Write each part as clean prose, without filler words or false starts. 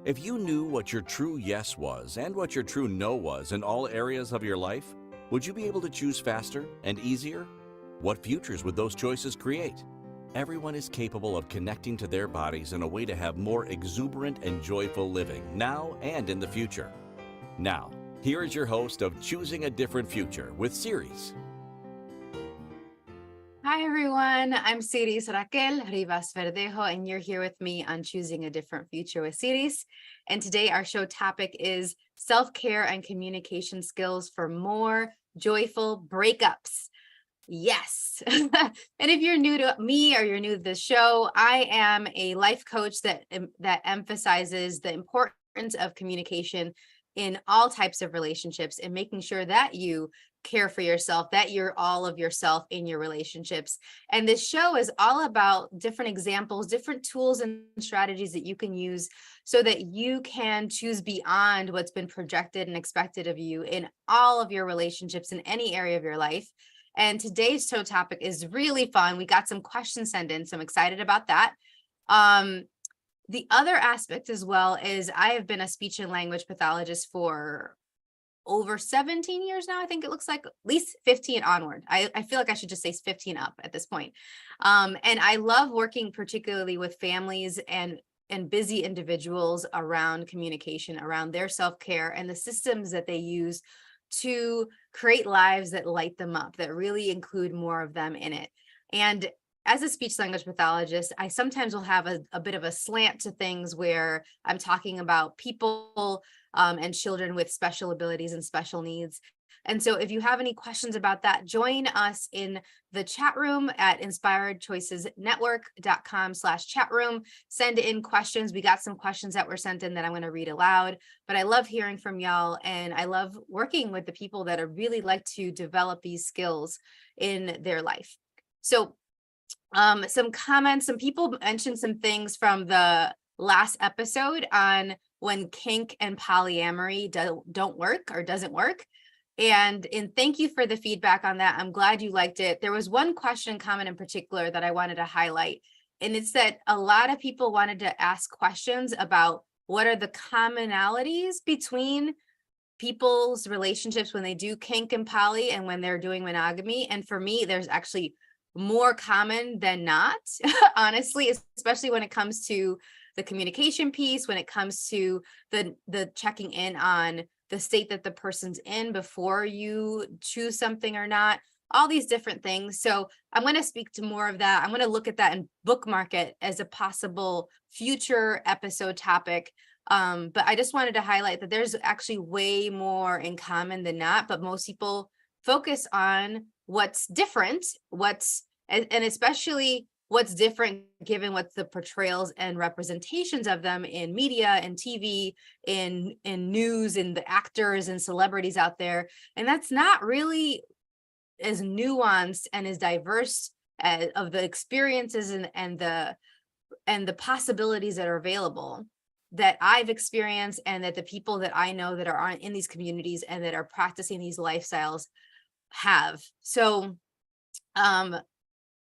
If you knew what your true yes was and what your true no was in all areas of your life, would you be able to choose faster and easier? What futures would those choices create? Everyone is capable of connecting to their bodies in a way to have more exuberant and joyful living now and in the future. Now, here is your host of Choosing a Different Future with Siris. Hi, everyone. I'm Siris Raquel Rivas Verdejo, and you're here with me on Choosing a Different Future with Siris. And today our show topic is self-care and communication skills for more joyful breakups. Yes. And if you're new to me or you're new to the show, I am a life coach that emphasizes the importance of communication in all types of relationships and making sure that you care for yourself, that you're all of yourself in your relationships. And this show is all about different examples, different tools and strategies that you can use so that you can choose beyond what's been projected and expected of you in all of your relationships in any area of your life. And today's show topic is really fun. We got some questions sent in, so I'm excited about that. The other aspect as well is I have been a speech and language pathologist for over 17 years now. I think it looks like at least 15 onward. I feel like I should just say 15 up at this point. And I love working particularly with families and busy individuals around communication, around their self-care and the systems that they use to create lives that light them up, that really include more of them in it. And as a speech language pathologist, I sometimes will have a bit of a slant to things where I'm talking about people and children with special abilities and special needs. And so if you have any questions about that, join us in the chat room at inspiredchoicesnetwork.com/chat room. Send in questions. We got some questions that were sent in that I'm going to read aloud, but I love hearing from y'all. And I love working with the people that are really like to develop these skills in their life. So some comments, some people mentioned some things from the last episode on when kink and polyamory don't work or doesn't work. And thank you for the feedback on that. I'm glad you liked it. There was one question comment in particular that I wanted to highlight. And it's that a lot of people wanted to ask questions about what are the commonalities between people's relationships when they do kink and poly and when they're doing monogamy. And for me, there's actually more common than not, honestly, especially when it comes to the communication piece, when it comes to the checking in on the state that the person's in before you choose something or not, all these different things. So I'm going to speak to more of that. I'm going to look at that and bookmark it as a possible future episode topic. But I just wanted to highlight that there's actually way more in common than not, but most people focus on what's different, and especially what's different given what the portrayals and representations of them in media and TV, in news, and the actors and celebrities out there. And that's not really as nuanced and as diverse of the experiences and the possibilities that are available that I've experienced and that the people that I know that are in these communities and that are practicing these lifestyles have. So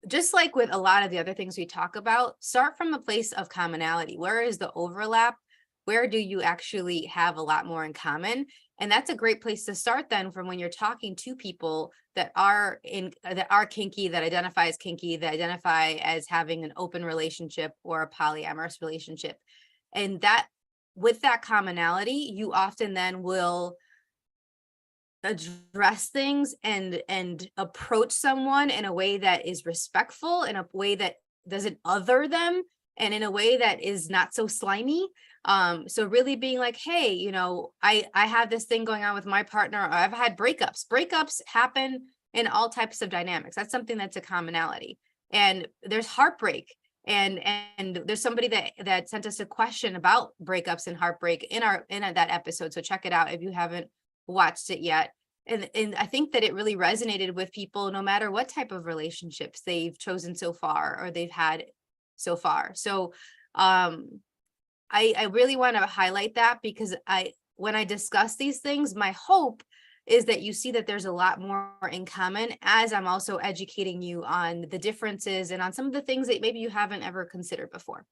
just like with a lot of the other things we talk about, start from a place of commonality. Where is the overlap? Where do you actually have a lot more in common? And that's a great place to start then, from when you're talking to people that are kinky, that identify as kinky, that identify as having an open relationship or a polyamorous relationship. And that with that commonality, you often then will address things and approach someone in a way that is respectful, in a way that doesn't other them, and in a way that is not so slimy. So really being like, hey, you know, I have this thing going on with my partner, or I've had breakups. Breakups happen in all types of dynamics. That's something that's a commonality. And there's heartbreak. And there's somebody that sent us a question about breakups and heartbreak in that episode. So check it out if you haven't watched it yet. And I think that it really resonated with people, no matter what type of relationships they've chosen so far or they've had so far. So I really want to highlight that, because when I discuss these things, my hope is that you see that there's a lot more in common, as I'm also educating you on the differences and on some of the things that maybe you haven't ever considered before.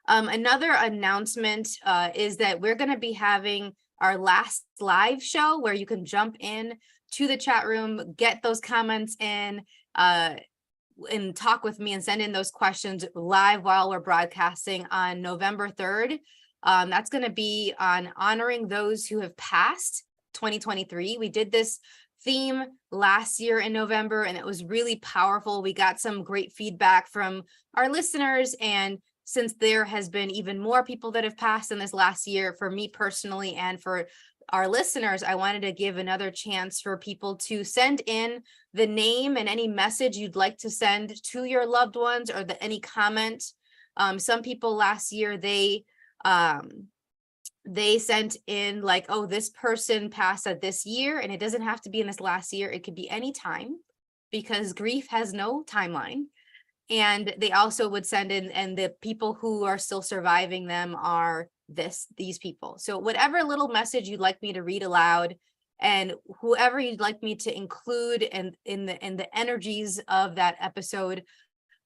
Another announcement is that we're going to be having our last live show where you can jump in to the chat room, get those comments in, and talk with me and send in those questions live while we're broadcasting on November 3rd. That's going to be on honoring those who have passed 2023. We did this theme last year in November, and it was really powerful. We got some great feedback from our listeners, and since there has been even more people that have passed in this last year, for me personally and for our listeners, I wanted to give another chance for people to send in the name and any message you'd like to send to your loved ones, or any comment. Some people last year, they sent in like, oh, this person passed at this year, and it doesn't have to be in this last year. It could be any time, because grief has no timeline. And they also would send in, and the people who are still surviving them are these people. So whatever little message you'd like me to read aloud, and whoever you'd like me to include in the energies of that episode,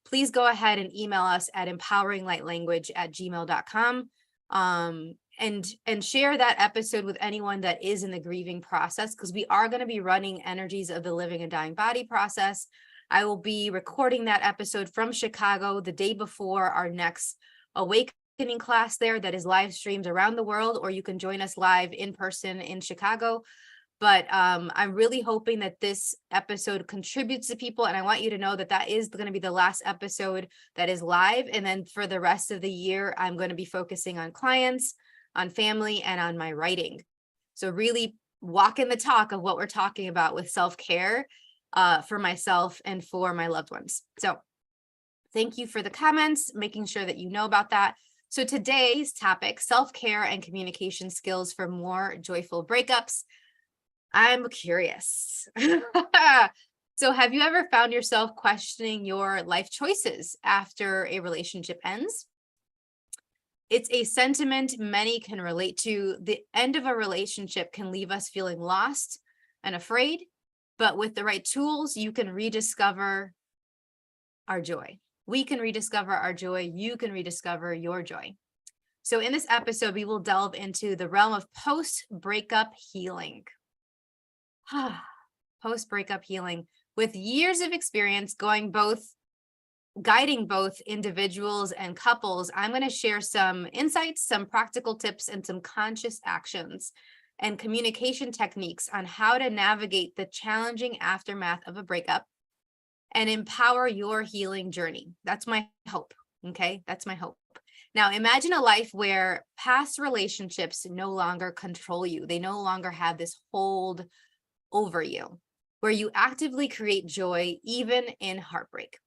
please go ahead and email us at empoweringlightlanguage@gmail.com. And share that episode with anyone that is in the grieving process, because we are going to be running energies of the living and dying body process. I will be recording that episode from Chicago the day before our next awakening class there, that is live streamed around the world, or you can join us live in person in Chicago. But I'm really hoping that this episode contributes to people, and I want you to know that that is going to be the last episode that is live. And then for the rest of the year, I'm going to be focusing on clients, on family, and on my writing. So really walking the talk of what we're talking about with self-care for myself and for my loved ones. So thank you for the comments, making sure that you know about that. So today's topic, self-care and communication skills for more joyful breakups. I'm curious. So have you ever found yourself questioning your life choices after a relationship ends? It's a sentiment many can relate to. The end of a relationship can leave us feeling lost and afraid, but with the right tools, you can rediscover our joy. We can rediscover our joy. You can rediscover your joy. So in this episode, we will delve into the realm of post-breakup healing. Post-breakup healing, with years of experience guiding both individuals and couples. I'm going to share some insights, some practical tips, and some conscious actions and communication techniques on how to navigate the challenging aftermath of a breakup and empower your healing journey. That's my hope. Okay, that's my hope. Now, imagine a life where past relationships no longer control you. They no longer have this hold over you, where you actively create joy even in heartbreak.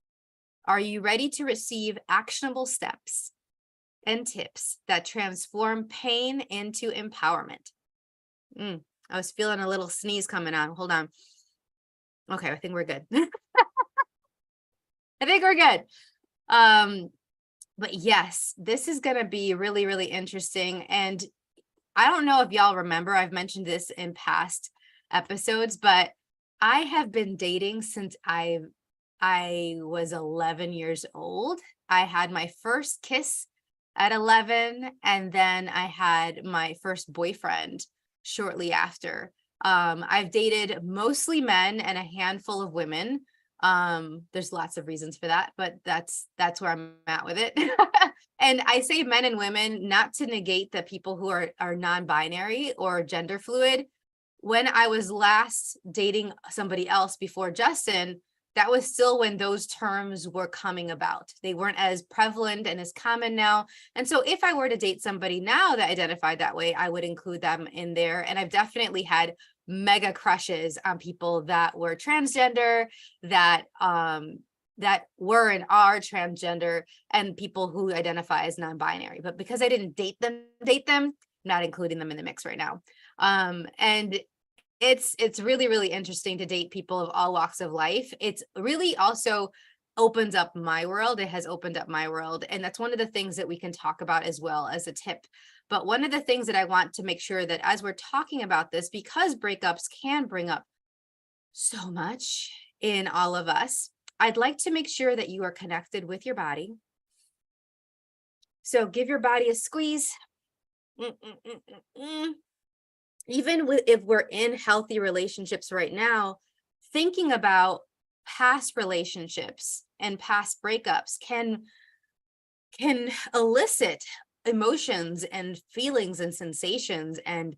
Are you ready to receive actionable steps and tips that transform pain into empowerment? I was feeling a little sneeze coming on. Hold on. Okay, I think we're good. I think we're good. But yes, this is going to be really, really interesting. And I don't know if y'all remember, I've mentioned this in past episodes, but I have been dating since I was 11 years old. I had my first kiss at 11, and then I had my first boyfriend shortly after. I've dated mostly men and a handful of women. There's lots of reasons for that, but that's where I'm at with it. And I say men and women not to negate the people who are non-binary or gender fluid. When I was last dating somebody else before Justin, that was still when those terms were coming about. They weren't as prevalent and as common now. And so if I were to date somebody now that identified that way, I would include them in there. And I've definitely had mega crushes on people that were transgender, that were and are transgender, and people who identify as non-binary. But because I didn't date them, not including them in the mix right now. And it's really, really interesting to date people of all walks of life. It's really also opens up my world. It has opened up my world. And that's one of the things that we can talk about as well as a tip. But one of the things that I want to make sure that as we're talking about this, because breakups can bring up so much in all of us, I'd like to make sure that you are connected with your body, So give your body a squeeze. Even if we're in healthy relationships right now, thinking about past relationships and past breakups can elicit emotions and feelings and sensations and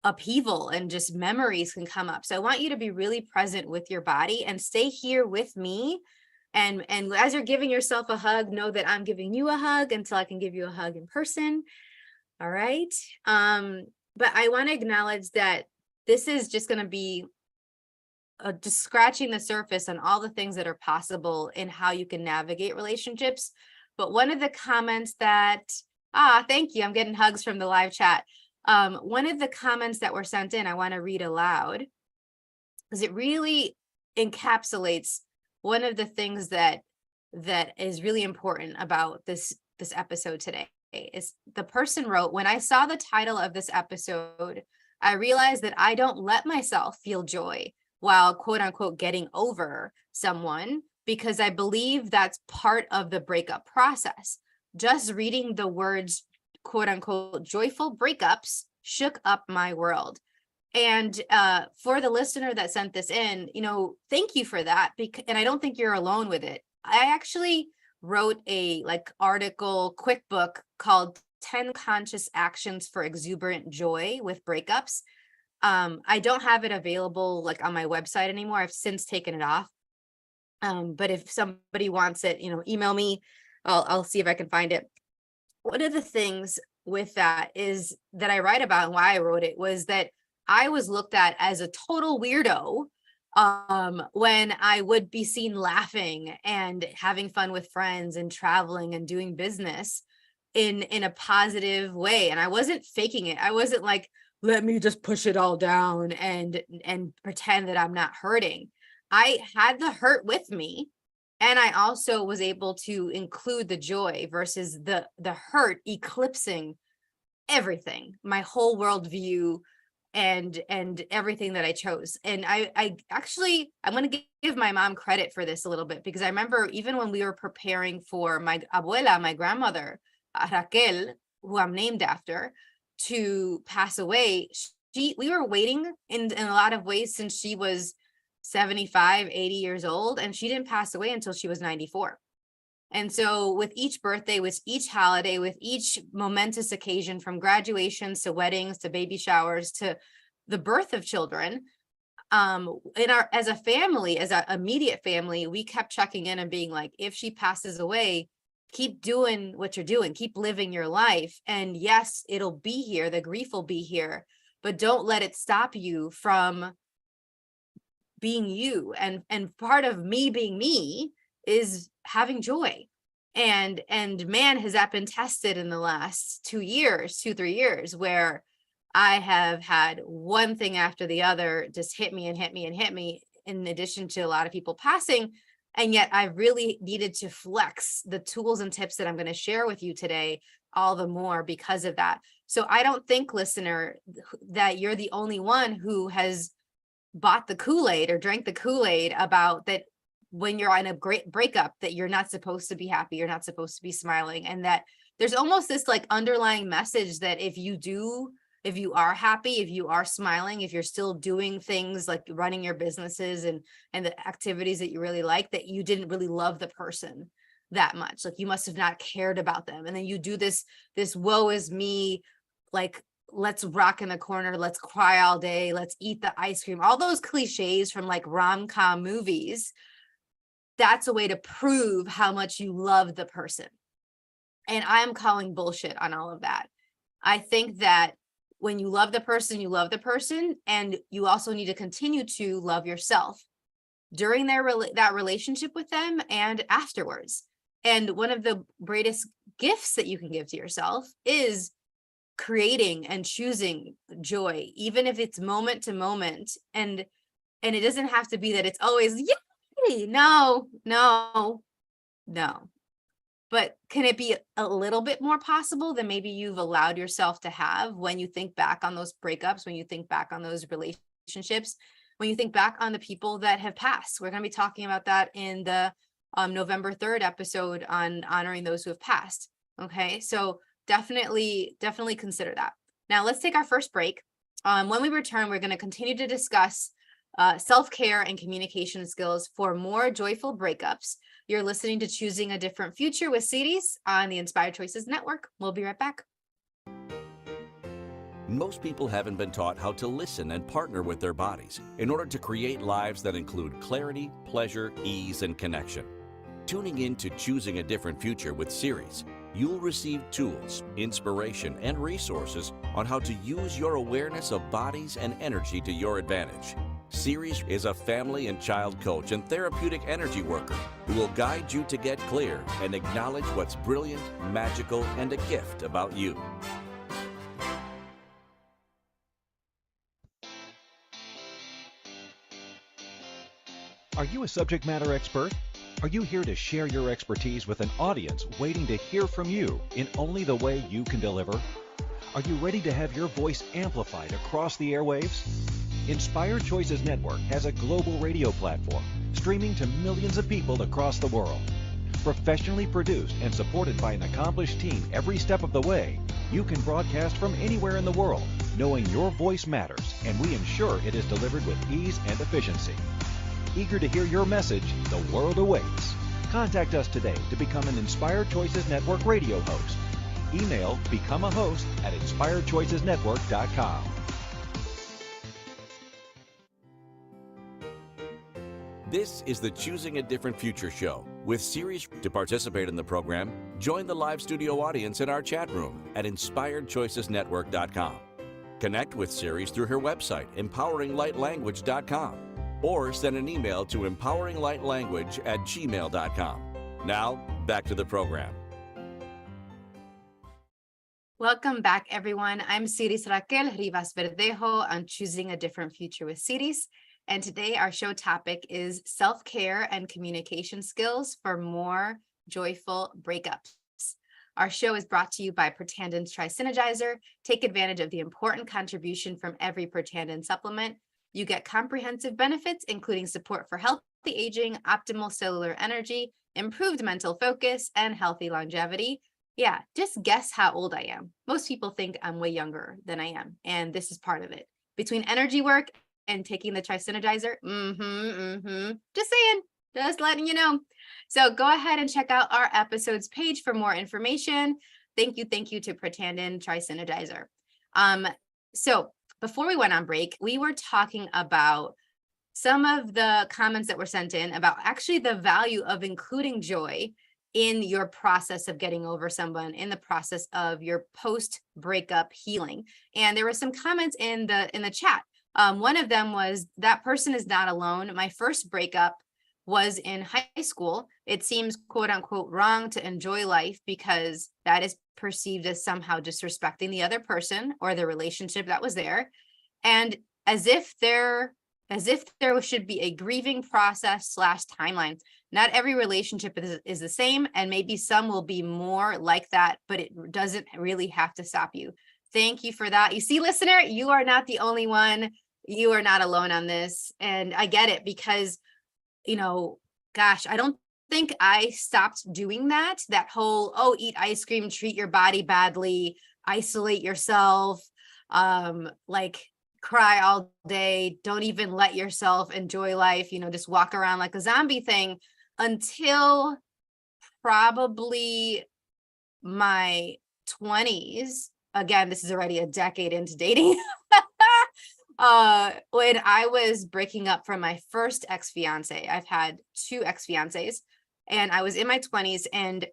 upheaval, and just memories can come up. So I want you to be really present with your body and stay here with me. And as you're giving yourself a hug, know that I'm giving you a hug until I can give you a hug in person. All right. But I want to acknowledge that this is just going to be just scratching the surface on all the things that are possible in how you can navigate relationships. But one of the comments that, thank you, I'm getting hugs from the live chat. One of the comments that were sent in, I want to read aloud, because it really encapsulates one of the things that is really important about this episode today. Is the person wrote, when I saw the title of this episode, I realized that I don't let myself feel joy while quote unquote getting over someone, because I believe that's part of the breakup process. Just reading the words quote unquote joyful breakups shook up my world. And for the listener that sent this in, thank you for that. And I don't think you're alone with it. I actually wrote a article, quick book called 10 Conscious Actions for Exuberant Joy with Breakups. I don't have it available on my website anymore. I've since taken it off. But if somebody wants it, email me. I'll see if I can find it. One of the things with that is that I write about, and why I wrote it, was that I was looked at as a total weirdo when I would be seen laughing and having fun with friends and traveling and doing business in a positive way. And I wasn't faking it. I wasn't like, let me just push it all down and pretend that I'm not hurting. I had the hurt with me, and I also was able to include the joy versus the hurt eclipsing everything, my whole worldview and everything that I chose. And I actually, I'm going to give my mom credit for this a little bit, because I remember even when we were preparing for my abuela, my grandmother, Raquel, who I'm named after, to pass away, we were waiting in a lot of ways since she was 75, 80 years old, and she didn't pass away until she was 94. And so with each birthday, with each holiday, with each momentous occasion, from graduations to weddings to baby showers to the birth of children, as a family, as an immediate family, we kept checking in and being like, if she passes away, keep doing what you're doing, keep living your life. And yes, it'll be here, the grief will be here, but don't let it stop you from being you. And part of me being me is having joy. And man, has that been tested in the last 3 years, where I have had one thing after the other just hit me, in addition to a lot of people passing. And yet I really needed to flex the tools and tips that I'm going to share with you today, all the more because of that. So I don't think, listener, that you're the only one who has bought the Kool-Aid or drank the Kool-Aid about that when you're in a great breakup, that you're not supposed to be happy, you're not supposed to be smiling, and that there's almost this underlying message that if you are happy, if you are smiling, if you're still doing things like running your businesses and the activities that you really like, that you didn't really love the person that much. You must have not cared about them. And then you do this woe is me, let's rock in the corner, let's cry all day, let's eat the ice cream, all those cliches from rom-com movies. That's a way to prove how much you love the person. And I'm calling bullshit on all of that. I think that when you love the person, you love the person, and you also need to continue to love yourself during that relationship with them and afterwards. And one of the greatest gifts that you can give to yourself is creating and choosing joy, even if it's moment to moment. And it doesn't have to be that it's always, yay! No. But can it be a little bit more possible than maybe you've allowed yourself to have when you think back on those breakups, when you think back on those relationships, when you think back on the people that have passed? We're going to be talking about that in the November 3rd episode on honoring those who have passed. Okay, so definitely consider that. Now let's take our first break. When we return, we're going to continue to discuss self-care and communication skills for more joyful breakups. You're listening to Choosing a Different Future with Siris on the Inspired Choices Network. We'll be right back. Most people haven't been taught how to listen and partner with their bodies in order to create lives that include clarity, pleasure, ease, and connection. Tuning in to Choosing a Different Future with Siris, you'll receive tools, inspiration, and resources on how to use your awareness of bodies and energy to your advantage. Siris is a family and child coach and therapeutic energy worker who will guide you to get clear and acknowledge what's brilliant, magical, and a gift about you. Are you a subject matter expert? Are you here to share your expertise with an audience waiting to hear from you in only the way you can deliver? Are you ready to have your voice amplified across the airwaves? Inspired Choices Network has a global radio platform streaming to millions of people across the world. Professionally produced and supported by an accomplished team every step of the way, you can broadcast from anywhere in the world, knowing your voice matters, and we ensure it is delivered with ease and efficiency. Eager to hear your message, the world awaits. Contact us today to become an Inspired Choices Network radio host. Email becomeahost@inspiredchoicesnetwork.com. This is the Choosing a Different Future show with Siris. To participate in the program, join the live studio audience in our chat room at inspiredchoicesnetwork.com. Connect with Siris through her website, empoweringlightlanguage.com, or send an email to empoweringlightlanguage@gmail.com. Now, back to the program. Welcome back, everyone. I'm Siris Raquel Rivas Verdejo on Choosing a Different Future with Siris. And today our show topic is self-care and communication skills for more joyful breakups. Our show is brought to you by Protandim Tri-Synergizer. Take advantage of the important contribution from every Protandim supplement. You get comprehensive benefits, including support for healthy aging, optimal cellular energy, improved mental focus, and healthy longevity. Yeah, just guess how old I am. Most people think I'm way younger than I am, and this is part of it. Between energy work and taking the Tri-Synergizer, just saying, just letting you know. So go ahead and check out our episodes page for more information. Thank you to Protandim Tri-Synergizer. So before we went on break, we were talking about some of the comments that were sent in about actually the value of including joy in your process of getting over someone, in the process of your post-breakup healing. And there were some comments in the chat. One of them was, that person is not alone. My first breakup was in high school. It seems quote unquote wrong to enjoy life because that is perceived as somehow disrespecting the other person or the relationship that was there. And as if there should be a grieving process / timeline. Not every relationship is the same, and maybe some will be more like that, but it doesn't really have to stop you. Thank you for that. You see, listener, you are not the only one. You are not alone on this. And I get it because, gosh, I don't think I stopped doing that whole, eat ice cream, treat your body badly, isolate yourself, cry all day, don't even let yourself enjoy life, just walk around like a zombie thing until probably my 20s. Again, this is already a decade into dating. When I was breaking up from my first ex-fiance. I've had 2 ex-fiancés, and I was in my 20s, and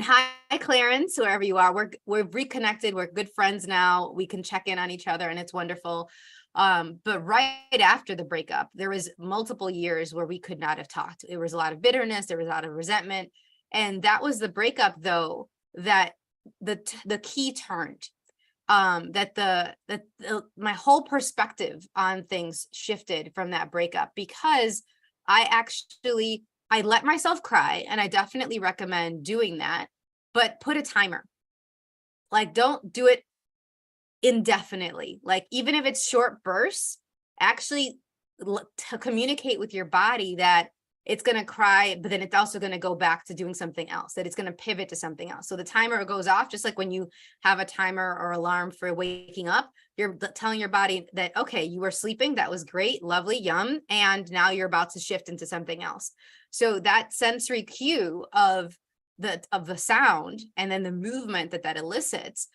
hi, Clarence, wherever you are, we're reconnected. We're good friends now. We can check in on each other, and it's wonderful. But right after the breakup, there was multiple years where we could not have talked. There was a lot of bitterness. There was a lot of resentment. And that was the breakup, though, that the key turned. My whole perspective on things shifted from that breakup, because I let myself cry, and I definitely recommend doing that, but put a timer. Don't do it indefinitely. Even if it's short bursts, actually to communicate with your body that it's going to cry, but then it's also going to go back to doing something else, that it's going to pivot to something else. So the timer goes off, just like when you have a timer or alarm for waking up, you're telling your body that, okay, you were sleeping. That was great. Lovely. Yum. And now you're about to shift into something else. So that sensory cue of the sound and then the movement that elicits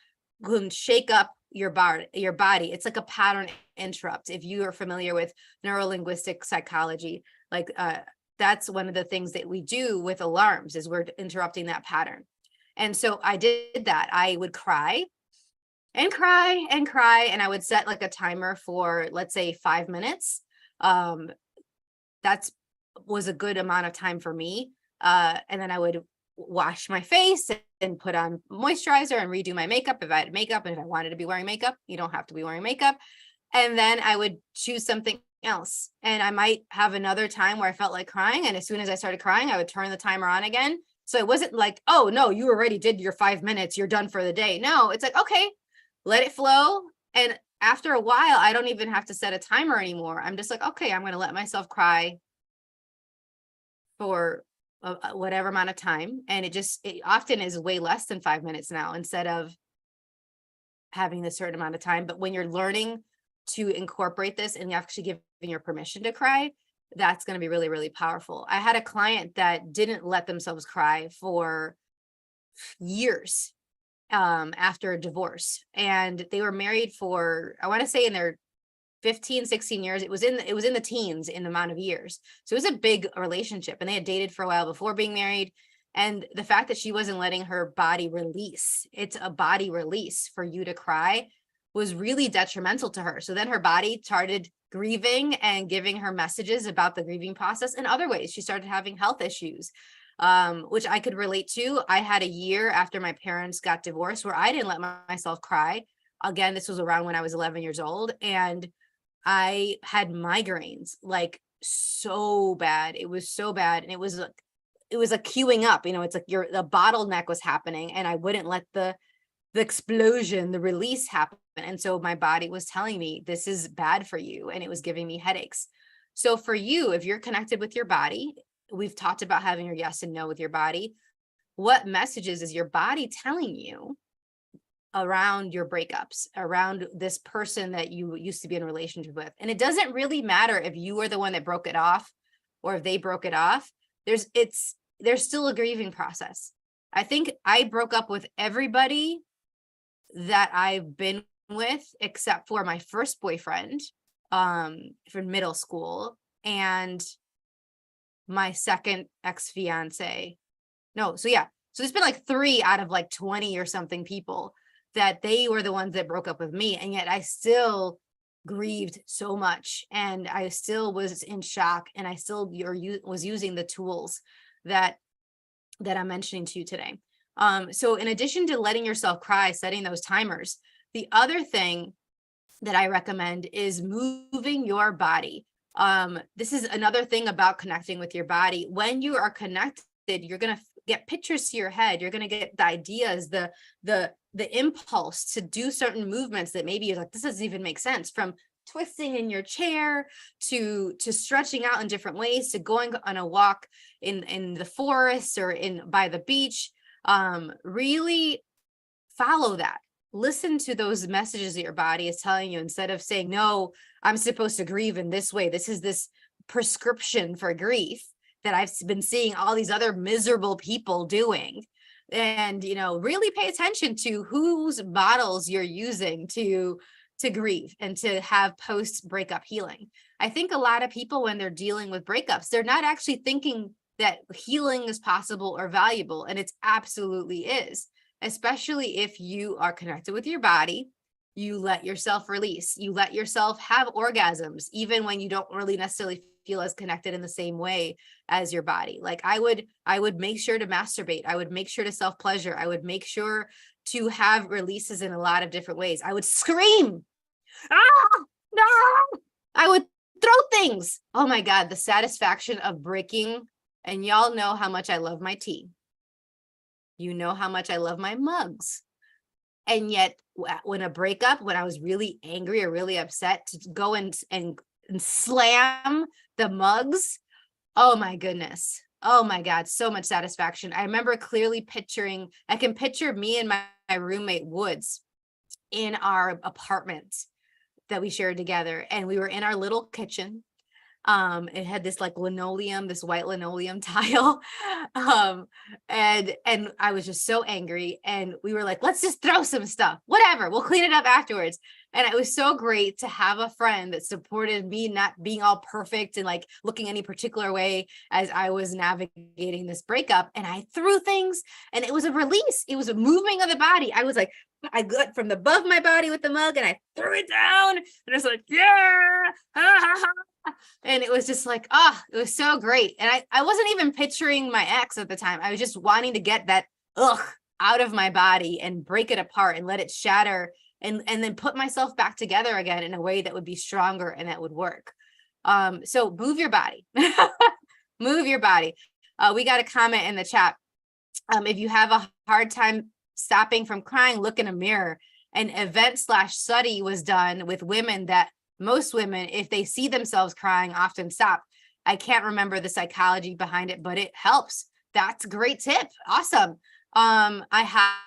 can shake up your body. It's like a pattern interrupt. If you are familiar with neurolinguistic psychology, like that's one of the things that we do with alarms, is we're interrupting that pattern. And so I did that. I would cry and cry and cry, and I would set like a timer for, let's say, 5 minutes. That's was a good amount of time for me. And then I would wash my face and put on moisturizer and redo my makeup if I had makeup, and if I wanted to be wearing makeup. You don't have to be wearing makeup. And then I would choose something else, and I might have another time where I felt like crying, and as soon as I started crying, I would turn the timer on again. So it wasn't like, oh no, you already did your 5 minutes, you're done for the day. No, it's like, okay, let it flow. And after a while, I don't even have to set a timer anymore. I'm just like, okay, I'm going to let myself cry for whatever amount of time. And it often is way less than 5 minutes now, instead of having a certain amount of time. But when you're learning to incorporate this and you actually giving your permission to cry, that's going to be really, really powerful. I had a client that didn't let themselves cry for years after a divorce, and they were married for, I want to say, in their 15, 16 years. It was in the teens in the amount of years. So it was a big relationship, and they had dated for a while before being married. And the fact that she wasn't letting her body release, it's a body release for you to cry, was really detrimental to her. So then her body started grieving and giving her messages about the grieving process in other ways. She started having health issues, which I could relate to. I had a year after my parents got divorced where I didn't let myself cry. Again, this was around when I was 11 years old, and I had migraines, like so bad. It was so bad. And it was a queuing up, it's like the bottleneck was happening, and I wouldn't let the explosion, the release happen. And so my body was telling me, this is bad for you. And it was giving me headaches. So for you, if you're connected with your body, we've talked about having your yes and no with your body. What messages is your body telling you around your breakups, around this person that you used to be in a relationship with? And it doesn't really matter if you were the one that broke it off or if they broke it off. There's still a grieving process. I think I broke up with everybody that I've been with except for my first boyfriend from middle school and my second ex-fiance. No, so there's been like 3 out of like 20 or something people that they were the ones that broke up with me, and yet I still grieved so much, and I still was in shock, and I still was using the tools that I'm mentioning to you today. So in addition to letting yourself cry, setting those timers, the other thing that I recommend is moving your body. This is another thing about connecting with your body. When you are connected, you're going to get pictures to your head. You're going to get the ideas, the impulse to do certain movements that maybe you're like, this doesn't even make sense, from twisting in your chair to stretching out in different ways, to going on a walk in the forest or by the beach. Really follow that. Listen to those messages that your body is telling you, instead of saying, no, I'm supposed to grieve in this way. This is this prescription for grief that I've been seeing all these other miserable people doing. And, really pay attention to whose bottles you're using to grieve and to have post-breakup healing. I think a lot of people, when they're dealing with breakups, they're not actually thinking that healing is possible or valuable. And it absolutely is, especially if you are connected with your body. You let yourself release, you let yourself have orgasms, even when you don't really necessarily feel as connected in the same way as your body. Like I would make sure to masturbate. I would make sure to self-pleasure. I would make sure to have releases in a lot of different ways. I would scream, ah, no, I would throw things. Oh my God, the satisfaction of breaking. And y'all know how much I love my tea. You know how much I love my mugs. And yet when I was really angry or really upset, to go and slam the mugs Oh my goodness. Oh my God. So much satisfaction. I remember clearly I can picture me and my roommate Woods in our apartment that we shared together. And we were in our little kitchen. It had this like linoleum, this white linoleum tile. And I was just so angry. And we were like, let's just throw some stuff, whatever, we'll clean it up afterwards. And it was so great to have a friend that supported me not being all perfect and like looking any particular way as I was navigating this breakup. And I threw things and it was a release. It was a moving of the body. I was like, I got from above my body with the mug and I threw it down and I was like, yeah. And it was just like, it was so great. And I wasn't even picturing my ex at the time. I was just wanting to get that out of my body and break it apart and let it shatter and then put myself back together again in a way that would be stronger and that would work. So move your body. Move your body. We got a comment in the chat. If you have a hard time stopping from crying, look in a mirror. An event/study was done with women that most women, if they see themselves crying, often stop. I can't remember the psychology behind it, but it helps. That's a great tip. Awesome. I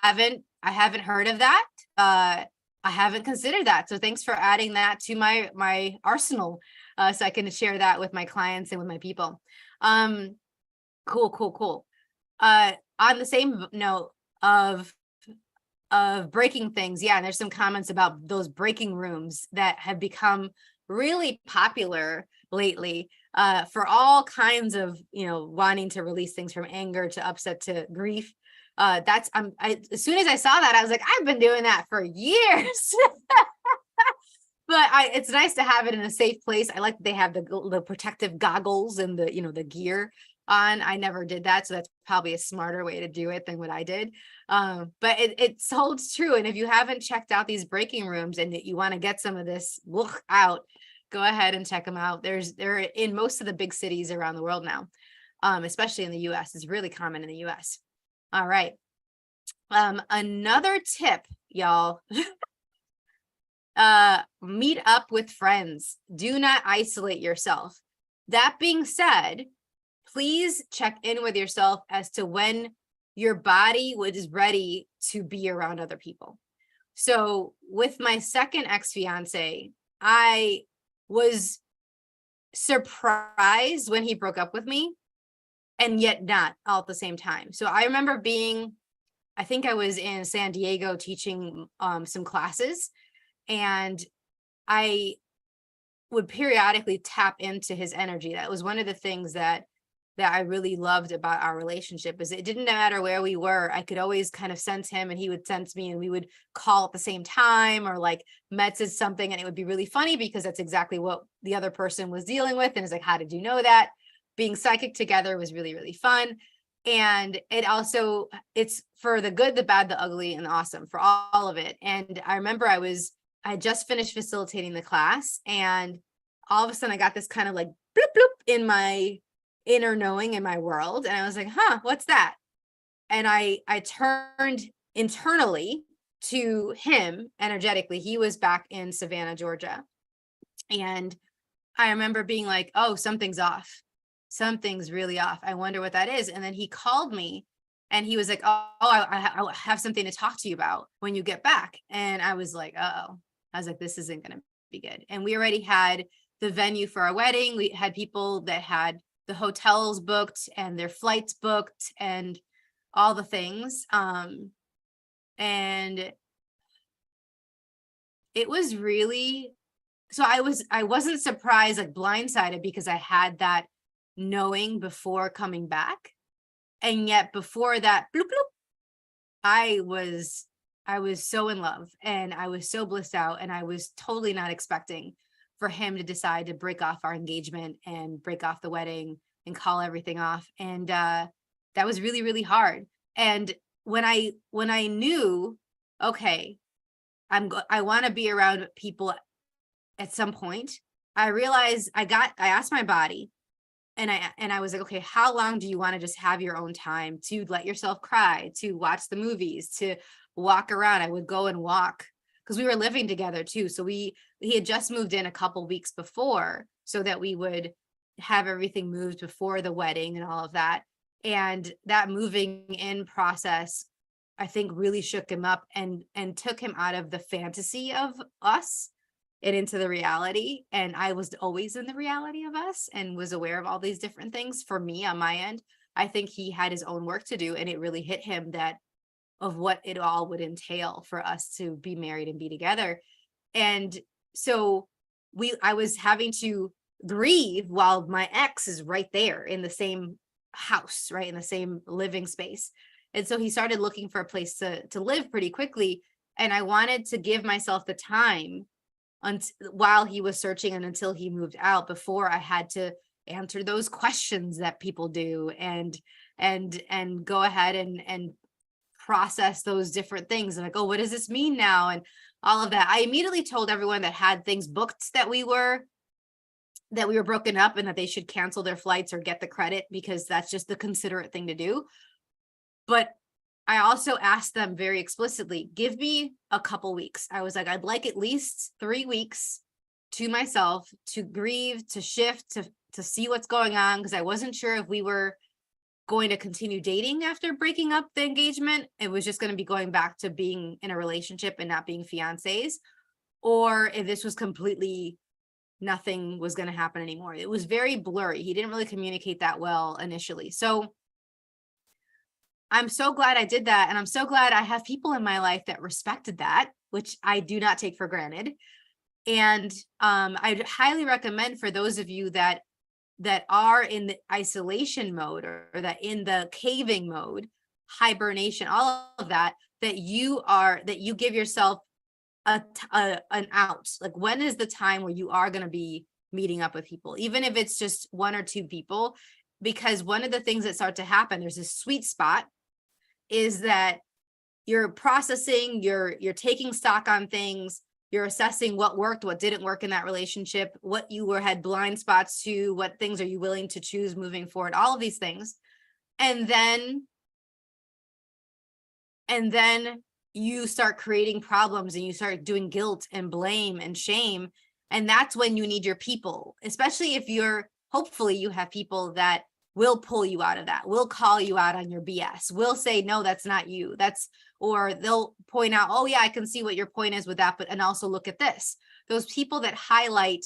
haven't heard of that. I haven't considered that. So thanks for adding that to my arsenal, so I can share that with my clients and with my people. Cool. On the same note of breaking things. Yeah. And there's some comments about those breaking rooms that have become really popular lately, for all kinds of, wanting to release things from anger to upset to grief. As soon as I saw that, I was like, I've been doing that for years. But it's nice to have it in a safe place. I like that they have the protective goggles and the gear on. I never did that. So that's probably a smarter way to do it than what I did. But it holds true. And if you haven't checked out these breaking rooms and you want to get some of this out, go ahead and check them out. They're in most of the big cities around the world now, especially in the US. It's really common in the US. All right. Another tip, y'all. Meet up with friends. Do not isolate yourself. That being said, please check in with yourself as to when your body is ready to be around other people. So with my second ex-fiance, I was surprised when he broke up with me and yet not all at the same time. So I remember I think I was in San Diego teaching some classes, and I would periodically tap into his energy. That was one of the things that I really loved about our relationship, is it didn't matter where we were. I could always kind of sense him and he would sense me, and we would call at the same time or like message something. And it would be really funny because that's exactly what the other person was dealing with. And it's like, how did you know that? Being psychic together was really, really fun. And it's for the good, the bad, the ugly, and the awesome, for all of it. And I remember I had just finished facilitating the class, and all of a sudden I got this kind of like bloop, bloop in my inner knowing in my world. And I was like, what's that? And I turned internally to him energetically. He was back in Savannah, Georgia. And I remember being like, oh, something's off. Something's really off. I wonder what that is. And then he called me and he was like, I have something to talk to you about when you get back. And I was like, I was like, this isn't going to be good. And we already had the venue for our wedding. We had people that had the hotels booked and their flights booked and all the things. And it was really, so I wasn't surprised, like blindsided, because I had that knowing before coming back. And yet before that, bloop, bloop, I was so in love and I was so blissed out, and I was totally not expecting for him to decide to break off our engagement and break off the wedding and call everything off. And that was really, really hard. And when I knew, okay, I want to be around people at some point, I realized I asked my body, and I was like, okay, how long do you want to just have your own time to let yourself cry, to watch the movies, to walk around? I would go and walk because we were living together too. So he had just moved in a couple weeks before, so that we would have everything moved before the wedding and all of that. And that moving in process, I think, really shook him up and took him out of the fantasy of us and into the reality. And I was always in the reality of us and was aware of all these different things. For me, on my end, I think he had his own work to do, and it really hit him that of what it all would entail for us to be married and be together. And so I was having to grieve while my ex is right there in the same house, right, in the same living space. And so he started looking for a place to live pretty quickly. And I wanted to give myself the time while he was searching and until he moved out, before I had to answer those questions that people do and go ahead and process those different things. And like, oh, what does this mean now? And all of that. I immediately told everyone that had things booked that we were broken up and that they should cancel their flights or get the credit, because that's just the considerate thing to do. But I also asked them very explicitly, give me a couple weeks. I was like, I'd like at least 3 weeks to myself to grieve, to shift, to see what's going on, because I wasn't sure if we were going to continue dating after breaking up the engagement. It was just going to be going back to being in a relationship and not being fiancés, or if this was completely nothing was going to happen anymore. It was very blurry. He didn't really communicate that well initially. So I'm so glad I did that. And I'm so glad I have people in my life that respected that, which I do not take for granted. And I'd highly recommend for those of you that are in the isolation mode, or that in the caving mode, hibernation, all of that you give yourself an out. Like, when is the time where you are going to be meeting up with people, even if it's just 1 or 2 people? Because one of the things that start to happen, there's a sweet spot, is that you're processing, you're taking stock on things, you're assessing what worked, what didn't work in that relationship, what you had blind spots to, what things are you willing to choose moving forward, all of these things. And then you start creating problems, and you start doing guilt and blame and shame. And that's when you need your people, especially if hopefully you have people that will pull you out of that, will call you out on your BS, will say, no, that's not you. Or they'll point out, oh yeah, I can see what your point is with that, and also look at this. Those people that highlight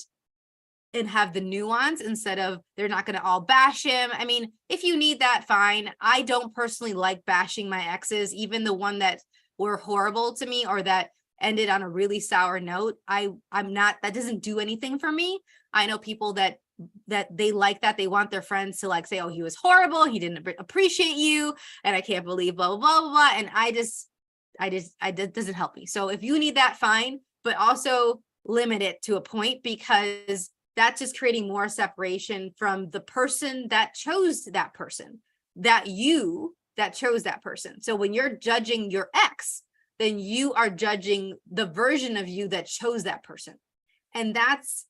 and have the nuance, instead of, they're not going to all bash him. I mean, if you need that, fine. I don't personally like bashing my exes, even the one that were horrible to me or that ended on a really sour note. That doesn't do anything for me. I know people that they like that. They want their friends to like say, oh, he was horrible, he didn't appreciate you, and I can't believe blah, blah, blah, blah, blah. And that doesn't help me. So if you need that, fine, but also limit it to a point, because that's just creating more separation from the person that chose that person, that chose that person. So when you're judging your ex, then you are judging the version of you that chose that person. And that's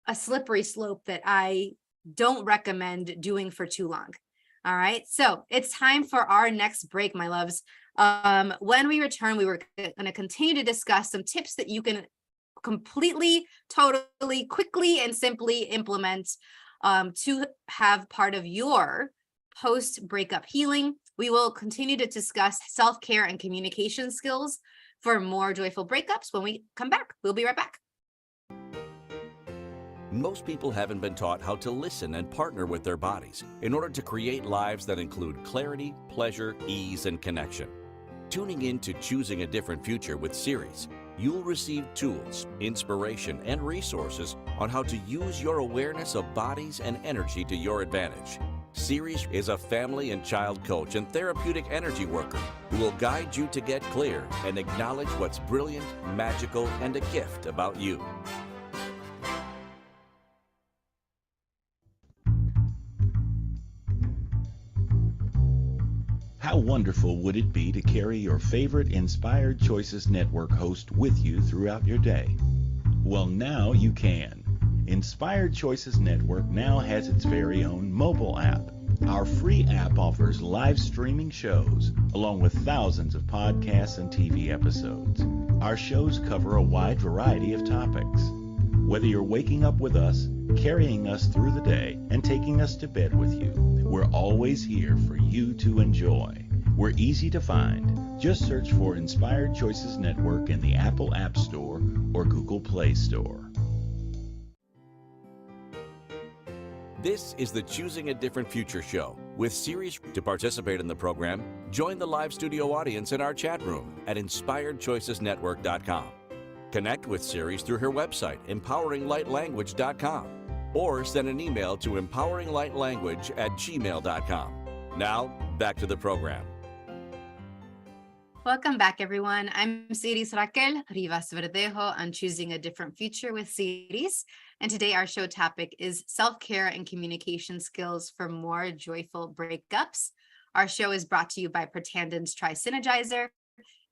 a slippery slope that I don't recommend doing for too long. All right. So it's time for our next break, my loves. When we return, we were going to continue to discuss some tips that you can completely, totally, quickly, and simply implement to have part of your post-breakup healing. We will continue to discuss self-care and communication skills for more joyful breakups when we come back. We'll be right back. Most people haven't been taught how to listen and partner with their bodies in order to create lives that include clarity, pleasure, ease, and connection. Tuning in to Choosing a Different Future with Siris, you'll receive tools, inspiration, and resources on how to use your awareness of bodies and energy to your advantage. Siris is a family and child coach and therapeutic energy worker who will guide you to get clear and acknowledge what's brilliant, magical, and a gift about you. How wonderful would it be to carry your favorite Inspired Choices Network host with you throughout your day? Well, now you can. Inspired Choices Network now has its very own mobile app. Our free app offers live streaming shows, along with thousands of podcasts and TV episodes. Our shows cover a wide variety of topics. Whether you're waking up with us, carrying us through the day, and taking us to bed with you, we're always here for you to enjoy. We're easy to find. Just search for Inspired Choices Network in the Apple App Store or Google Play Store. This is the Choosing a Different Future show with Siris. To participate in the program, join the live studio audience in our chat room at inspiredchoicesnetwork.com. Connect with Siris through her website, empoweringlightlanguage.com, or send an email to empoweringlightlanguage@gmail.com. Now, back to the program. Welcome back, everyone. I'm Siris Raquel Rivas Verdejo on Choosing a Different Future with Siris. And today our show topic is self-care and communication skills for more joyful breakups. Our show is brought to you by Protanden's Tri-Synergizer.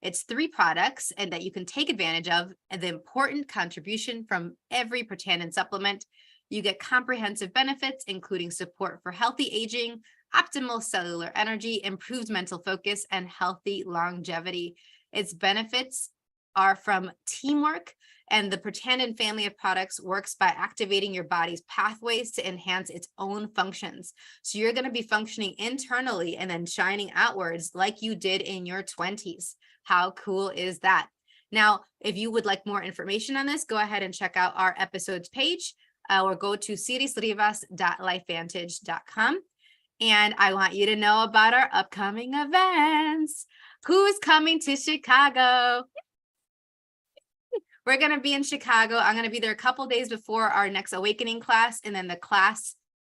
It's 3 products and that you can take advantage of, and the important contribution from every Protandan supplement. You get comprehensive benefits, including support for healthy aging, optimal cellular energy, improved mental focus, and healthy longevity. Its benefits are from teamwork, and the Protandan family of products works by activating your body's pathways to enhance its own functions. So you're going to be functioning internally and then shining outwards like you did in your 20s. How cool is that? Now, if you would like more information on this, go ahead and check out our episodes page or go to sirisrivas.lifevantage.com. And I want you to know about our upcoming events. Who's coming to Chicago? We're going to be in Chicago. I'm going to be there a couple days before our next awakening class. And then the class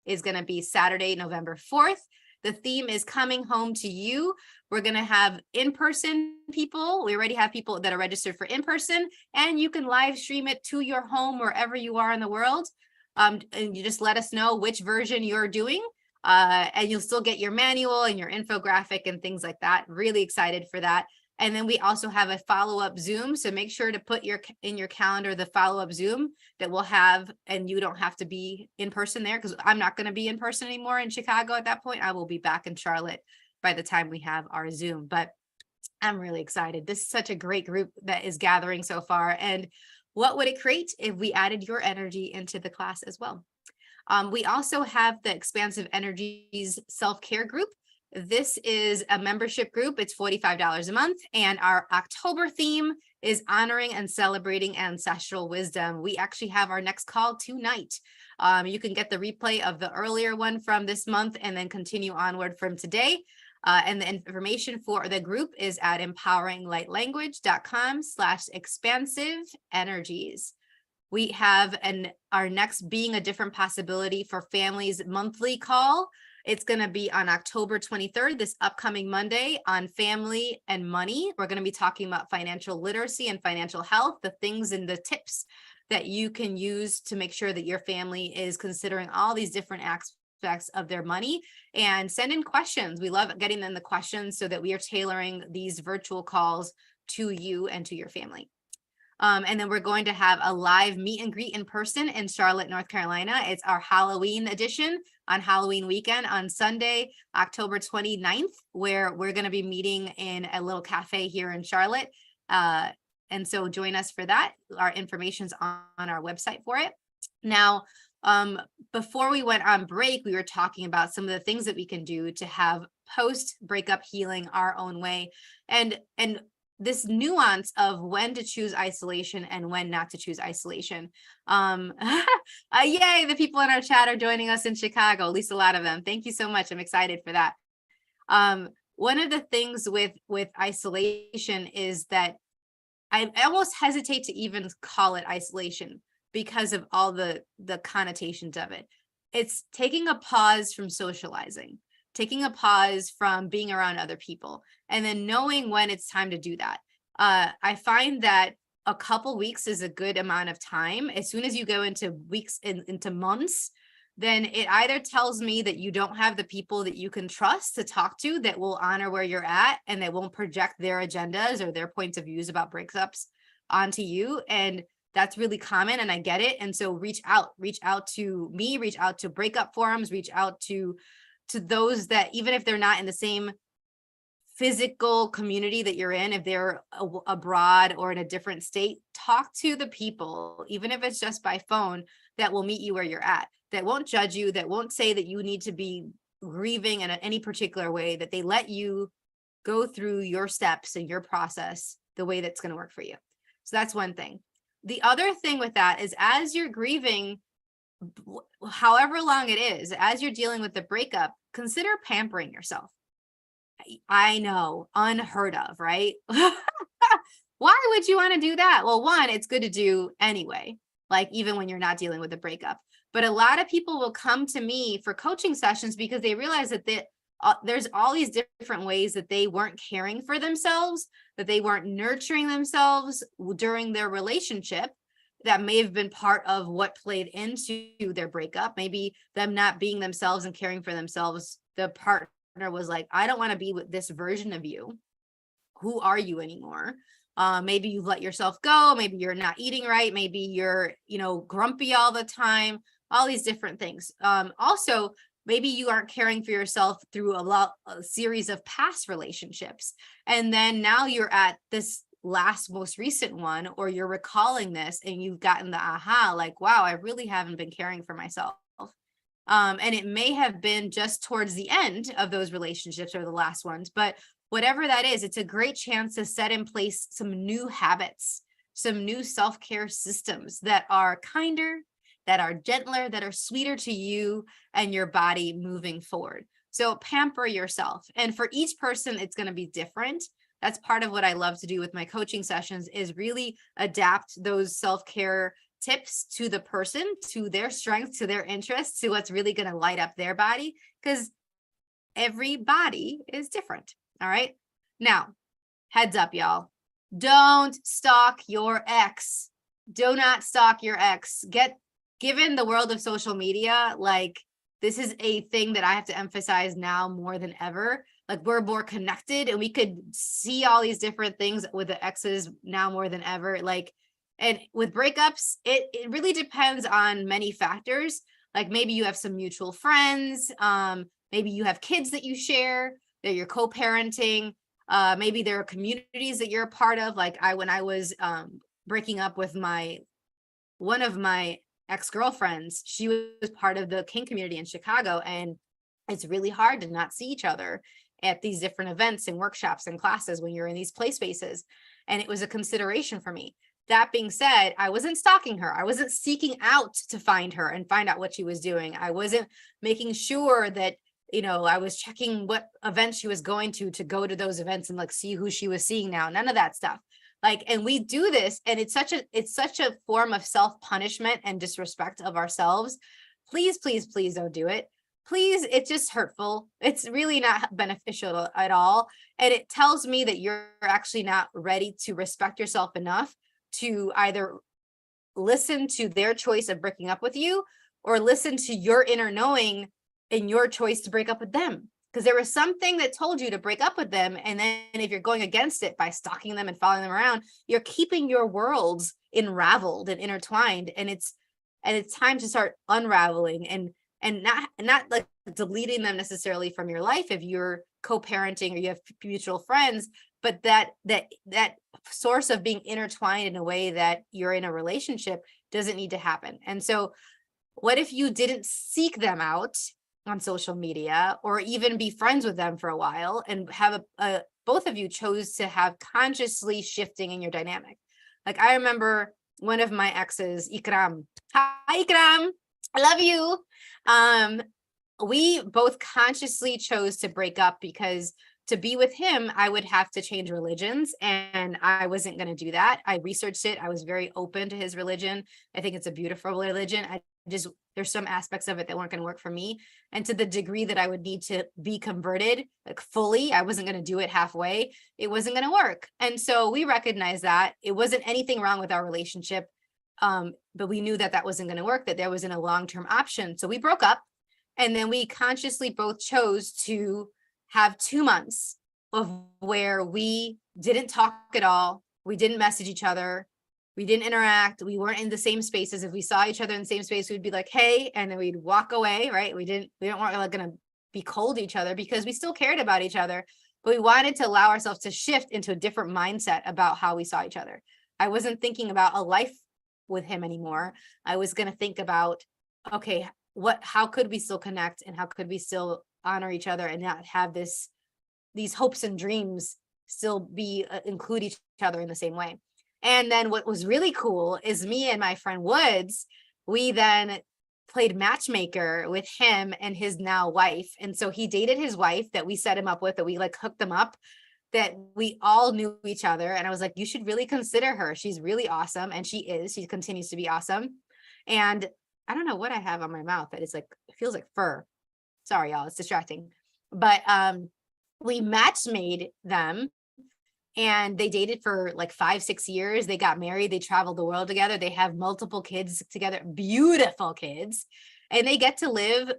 is going to be Saturday, November 4th. The theme is coming home to you. We're going to have in-person people. We already have people that are registered for in-person, and you can live stream it to your home wherever you are in the world. And you just let us know which version you're doing. And you'll still get your manual and your infographic and things like that. Really excited for that. And then we also have a follow-up Zoom. So make sure to put in your calendar the follow-up Zoom that we'll have, and you don't have to be in person there because I'm not going to be in person anymore in Chicago at that point. I will be back in Charlotte by the time we have our Zoom. But I'm really excited. This is such a great group that is gathering so far. And what would it create if we added your energy into the class as well? We also have the Expansive Energies Self-Care Group. This is a membership group. It's $45 a month. And our October theme is honoring and celebrating ancestral wisdom. We actually have our next call tonight. You can get the replay of the earlier one from this month and then continue onward from today. And the information for the group is at empoweringlightlanguage.com/expansive energies. We have our next Being a Different Possibility for Families monthly call. It's going to be on October 23rd, this upcoming Monday, on family and money. We're going to be talking about financial literacy and financial health, the things and the tips that you can use to make sure that your family is considering all these different aspects of their money. And send in questions. We love getting in the questions so that we are tailoring these virtual calls to you and to your family. And then we're going to have a live meet and greet in person in Charlotte, North Carolina. It's our Halloween edition on Halloween weekend on Sunday, October 29th, where we're going to be meeting in a little cafe here in Charlotte. And so join us for that. Our information's on our website for it. Now, before we went on break, we were talking about some of the things that we can do to have post-breakup healing our own way. And this nuance of when to choose isolation and when not to choose isolation. Yay, the people in our chat are joining us in Chicago, at least a lot of them. Thank you so much. I'm excited for that. One of the things with isolation is that I almost hesitate to even call it isolation because of all the connotations of it. It's taking a pause from socializing, taking a pause from being around other people, and then knowing when it's time to do that. I find that a couple weeks is a good amount of time. As soon as you go into weeks, into months, then it either tells me that you don't have the people that you can trust to talk to that will honor where you're at and they won't project their agendas or their points of views about breakups onto you. And that's really common, and I get it. And so reach out to me, reach out to breakup forums, reach out to those that, even if they're not in the same physical community that you're in, if they're abroad or in a different state, talk to the people, even if it's just by phone, that will meet you where you're at, that won't judge you, that won't say that you need to be grieving in any particular way, that they let you go through your steps and your process the way that's going to work for you. So that's one thing. The other thing with that is, as you're grieving, however long it is, as you're dealing with the breakup, consider pampering yourself. I know, unheard of, right? Why would you want to do that? Well, one, it's good to do anyway, like even when you're not dealing with a breakup. But a lot of people will come to me for coaching sessions because they realize that there's all these different ways that they weren't caring for themselves, that they weren't nurturing themselves during their relationship, that may have been part of what played into their breakup. Maybe them not being themselves and caring for themselves. The partner was like, I don't want to be with this version of you. Who are you anymore? Maybe you've let yourself go. Maybe you're not eating right. Maybe you're, grumpy all the time, all these different things. Also, maybe you aren't caring for yourself through a series of past relationships. And then now you're at this most recent one, or you're recalling this and you've gotten the aha, like, wow, I really haven't been caring for myself. And it may have been just towards the end of those relationships or the last ones, but whatever that is, it's a great chance to set in place some new habits, some new self-care systems that are kinder, that are gentler, that are sweeter to you and your body moving forward. So pamper yourself. And for each person, it's going to be different. That's part of what I love to do with my coaching sessions, is really adapt those self-care tips to the person, to their strengths, to their interests, to what's really going to light up their body, because every body is different. All right. Now, heads up, y'all. Don't stalk your ex. Do not stalk your ex. Given the world of social media, like, this is a thing that I have to emphasize now more than ever. Like, we're more connected and we could see all these different things with the exes now more than ever. Like, and with breakups, it really depends on many factors. Like, maybe you have some mutual friends. Maybe you have kids that you share, that you're co-parenting. Maybe there are communities that you're a part of. Like when I was breaking up with one of my ex-girlfriends, she was part of the King community in Chicago. And it's really hard to not see each other at these different events and workshops and classes when you're in these play spaces. And it was a consideration for me. That being said, I wasn't stalking her. I wasn't seeking out to find her and find out what she was doing. I wasn't making sure that, I was checking what events she was going to go to those events and like see who she was seeing now. None of that stuff. Like, and we do this, and it's such a form of self-punishment and disrespect of ourselves. Please, please, please don't do it. Please, it's just hurtful. It's really not beneficial at all. And it tells me that you're actually not ready to respect yourself enough to either listen to their choice of breaking up with you, or listen to your inner knowing and your choice to break up with them. Because there was something that told you to break up with them. And then if you're going against it by stalking them and following them around, you're keeping your worlds unraveled and intertwined. And it's time to start unraveling and not like deleting them necessarily from your life if you're co-parenting or you have mutual friends, but that source of being intertwined in a way that you're in a relationship doesn't need to happen. And so what if you didn't seek them out on social media or even be friends with them for a while, and have both of you chose to have consciously shifting in your dynamic? Like, I remember one of my exes, Ikram. Hi, Ikram. I love you. We both consciously chose to break up because to be with him, I would have to change religions, and I wasn't going to do that. I researched it. I was very open to his religion. I think it's a beautiful religion. There's some aspects of it that weren't going to work for me. And to the degree that I would need to be converted, like fully, I wasn't going to do it halfway. It wasn't going to work. And so we recognized that it wasn't anything wrong with our relationship. But we knew that wasn't going to work, that there wasn't a long-term option. So we broke up, and then we consciously both chose to have 2 months of where we didn't talk at all. We didn't message each other. We didn't interact. We weren't in the same spaces. If we saw each other in the same space, we'd be like, hey, and then we'd walk away, right? We weren't like going to be cold to each other because we still cared about each other, but we wanted to allow ourselves to shift into a different mindset about how we saw each other. I wasn't thinking about a life with him anymore. I was going to think about, okay, how could we still connect, and how could we still honor each other and not have these hopes and dreams still be include each other in the same way. And then what was really cool is me and my friend Woods, we then played matchmaker with him and his now wife. And so he dated his wife that we set him up with, that we like hooked them up, that we all knew each other. And I was like, you should really consider her. She's really awesome. And she continues to be awesome. And I don't know what I have on my mouth that is like, it feels like fur. Sorry, y'all, it's distracting. But we match made them, and they dated for like 5-6 years. They got married. They traveled the world together. They have multiple kids together, beautiful kids, and they get to live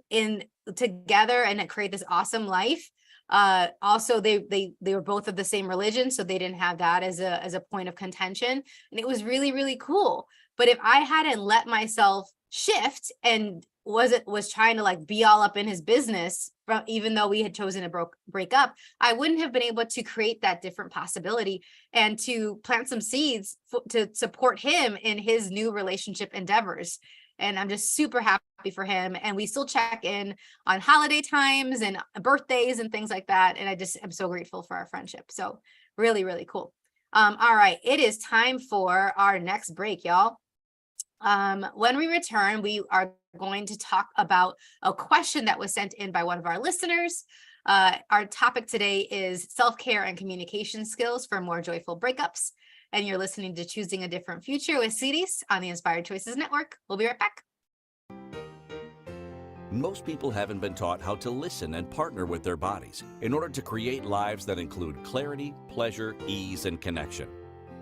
together and create this awesome life. Also, they were both of the same religion, so they didn't have that as a point of contention, and it was really, really cool. But if I hadn't let myself shift and was trying to like be all up in his business, even though we had chosen to break up, I wouldn't have been able to create that different possibility and to plant some seeds to support him in his new relationship endeavors. And I'm just super happy for him. And we still check in on holiday times and birthdays and things like that. And I'm so grateful for our friendship. So really, really cool. All right, it is time for our next break, y'all. When we return, we are going to talk about a question that was sent in by one of our listeners. Our topic today is self-care and communication skills for more joyful breakups. And you're listening to Choosing a Different Future with Siris on the Inspired Choices Network. We'll be right back. Most people haven't been taught how to listen and partner with their bodies in order to create lives that include clarity, pleasure, ease, and connection.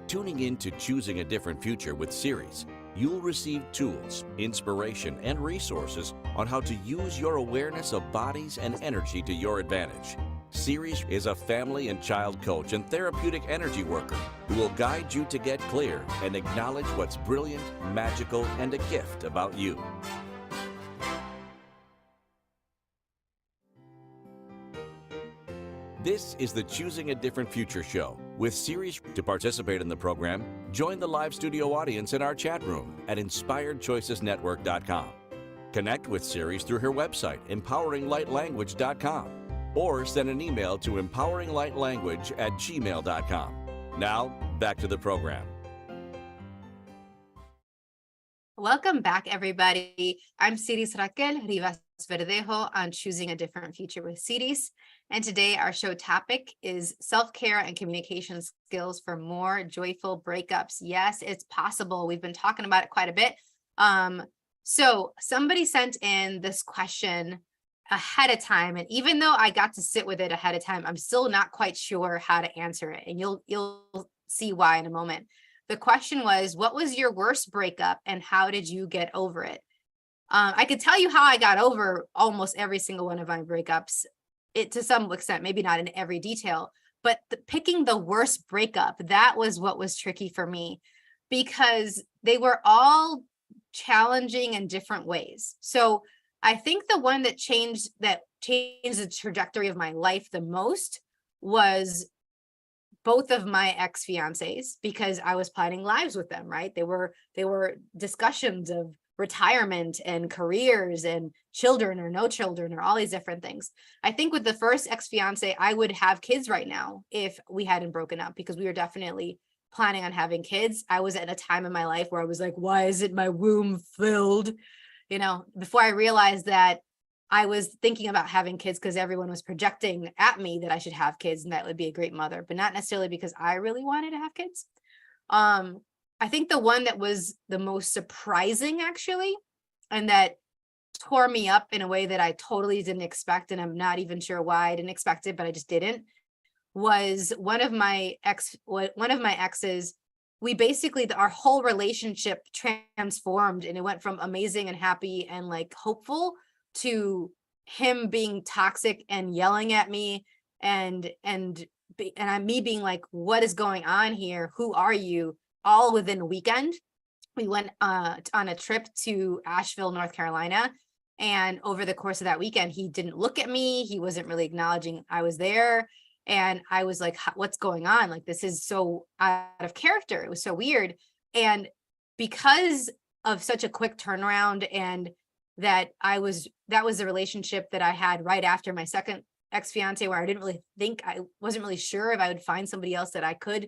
Tuning in to Choosing a Different Future with Siris, you'll receive tools, inspiration, and resources on how to use your awareness of bodies and energy to your advantage. Siris is a family and child coach and therapeutic energy worker who will guide you to get clear and acknowledge what's brilliant, magical, and a gift about you. This is the Choosing a Different Future show with Siris. To participate in the program, join the live studio audience in our chat room at inspiredchoicesnetwork.com. Connect with Siris through her website, empoweringlightlanguage.com, or send an email to empoweringlightlanguage@gmail.com. Now, back to the program. Welcome back, everybody. I'm Siris Raquel Rivas Verdejo on Choosing a Different Future with Siris. And today our show topic is self-care and communication skills for more joyful breakups. Yes, it's possible. We've been talking about it quite a bit. So somebody sent in this question ahead of time. And even though I got to sit with it ahead of time, I'm still not quite sure how to answer it. And you'll see why in a moment. The question was, what was your worst breakup and how did you get over it? I could tell you how I got over almost every single one of my breakups, to some extent, maybe not in every detail, but picking the worst breakup, that was what was tricky for me, because they were all challenging in different ways. So I think the one that changed the trajectory of my life the most was both of my ex-fiancés, because I was planning lives with them, right? They were discussions of retirement and careers and children or no children or all these different things. I think with the first ex-fiance, I would have kids right now if we hadn't broken up, because we were definitely planning on having kids. I was at a time in my life where I was like, why isn't my womb filled? Before I realized that I was thinking about having kids because everyone was projecting at me that I should have kids and that would be a great mother, but not necessarily because I really wanted to have kids. I think the one that was the most surprising, actually, and that tore me up in a way that I totally didn't expect, and I'm not even sure why I didn't expect it, but I just didn't, was one of my exes. We basically, our whole relationship transformed, and it went from amazing and happy and like hopeful to him being toxic and yelling at me and me being like, what is going on here? Who are you? All within a weekend. We went on a trip to Asheville, North Carolina. And over the course of that weekend, he didn't look at me. He wasn't really acknowledging I was there. And I was like, what's going on? Like, this is so out of character. It was so weird. And because of such a quick turnaround, and that was the relationship that I had right after my second ex-fiance, where I wasn't really sure if I would find somebody else that I could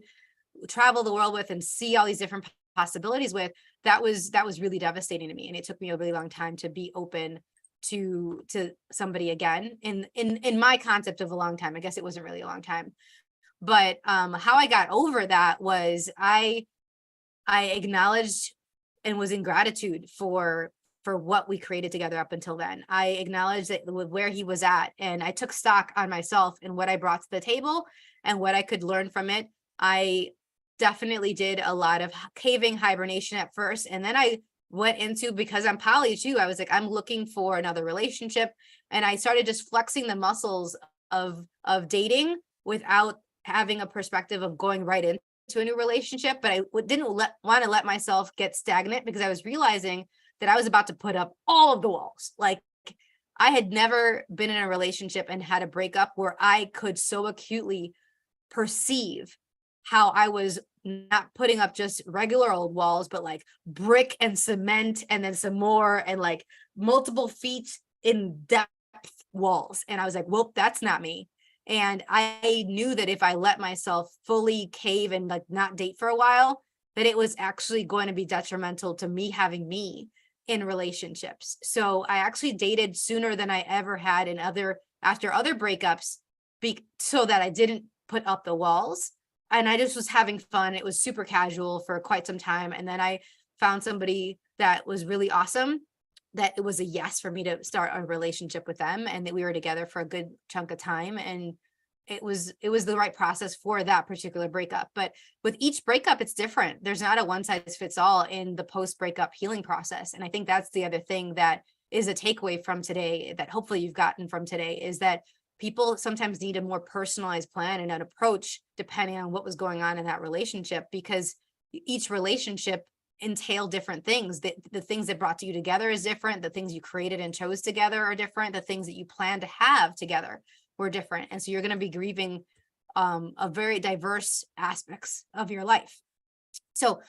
travel the world with and see all these different possibilities with. That was really devastating to me. And it took me a really long time to be open to somebody again. In my concept of a long time, I guess it wasn't really a long time, but how I got over that was I acknowledged and was in gratitude for what we created together up until then. I acknowledged that where he was at, and I took stock on myself and what I brought to the table and what I could learn from it. I definitely did a lot of caving, hibernation at first, and then I went into, because I'm poly too, I was like, I'm looking for another relationship, and I started just flexing the muscles of dating without having a perspective of going right into a new relationship. But I didn't want to let myself get stagnant, because I was realizing that I was about to put up all of the walls. Like, I had never been in a relationship and had a breakup where I could so acutely perceive how I was not putting up just regular old walls, but like brick and cement, and then some more, and like multiple feet in depth walls. And I was like, well, that's not me. And I knew that if I let myself fully cave and like not date for a while, that it was actually going to be detrimental to me having me in relationships. So I actually dated sooner than I ever had after other breakups, so that I didn't put up the walls. And I just was having fun. It was super casual for quite some time. And then I found somebody that was really awesome, that it was a yes for me to start a relationship with them, and that we were together for a good chunk of time. And it was the right process for that particular breakup. But with each breakup, it's different. There's not a one size fits all in the post breakup healing process. And I think that's the other thing that is a takeaway from today, that hopefully you've gotten from today, is that people sometimes need a more personalized plan and an approach depending on what was going on in that relationship, because each relationship entail different things. The things that brought you together is different. The things you created and chose together are different. The things that you plan to have together were different. And so you're going to be grieving a very diverse aspects of your life. So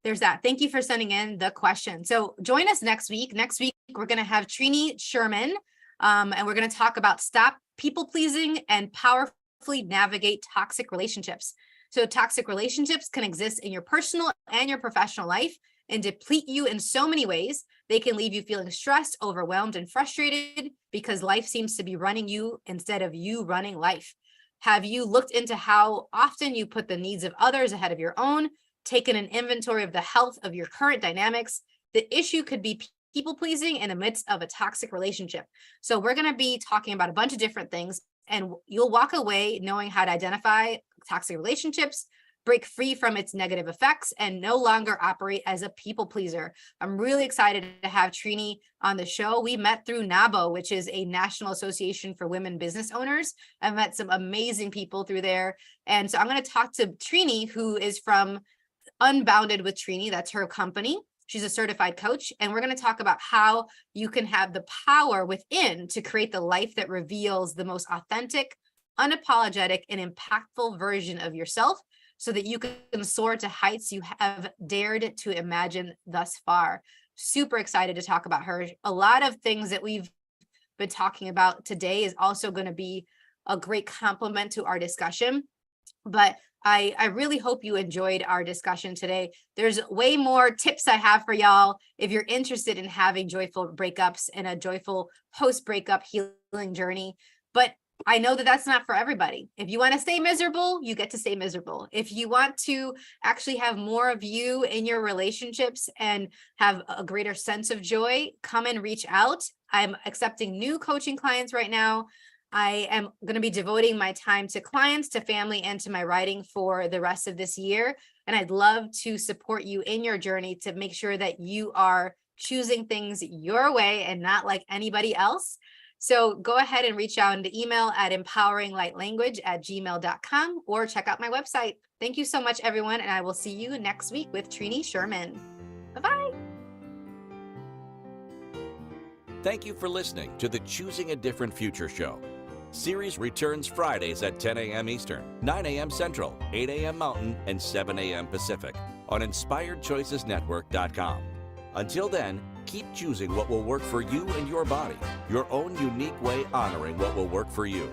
there's that. Thank you for sending in the question. So join us next week. Next week, we're going to have Trini Sherman, and we're going to talk about stop people pleasing and powerfully navigate toxic relationships. So toxic relationships can exist in your personal and your professional life and deplete you in so many ways. They can leave you feeling stressed, overwhelmed, and frustrated because life seems to be running you instead of you running life. Have you looked into how often you put the needs of others ahead of your own? Taken an inventory of the health of your current dynamics? The issue could be people pleasing in the midst of a toxic relationship. So we're going to be talking about a bunch of different things, and you'll walk away knowing how to identify toxic relationships, break free from its negative effects, and no longer operate as a people pleaser. I'm really excited to have Trini on the show. We met through NABO, which is a National Association for Women Business Owners. I've met some amazing people through there. And so I'm going to talk to Trini, who is from Unbounded with Trini. That's her company. She's a certified coach, and we're going to talk about how you can have the power within to create the life that reveals the most authentic, unapologetic, and impactful version of yourself, so that you can soar to heights you have dared to imagine thus far. Super excited to talk about her. A lot of things that we've been talking about today is also going to be a great complement to our discussion. But I really hope you enjoyed our discussion today. There's way more tips I have for y'all if you're interested in having joyful breakups and a joyful post-breakup healing journey. But I know that that's not for everybody. If you want to stay miserable, you get to stay miserable. If you want to actually have more of you in your relationships and have a greater sense of joy, come and reach out. I'm accepting new coaching clients right now. I am going to be devoting my time to clients, to family, and to my writing for the rest of this year. And I'd love to support you in your journey to make sure that you are choosing things your way and not like anybody else. So go ahead and reach out into email at empoweringlightlanguage@gmail.com or check out my website. Thank you so much, everyone. And I will see you next week with Trini Sherman. Bye-bye. Thank you for listening to the Choosing a Different Future show. Siris returns Fridays at 10 a.m. Eastern, 9 a.m. Central, 8 a.m. Mountain, and 7 a.m. Pacific on InspiredChoicesNetwork.com. Until then, keep choosing what will work for you and your body, your own unique way honoring what will work for you.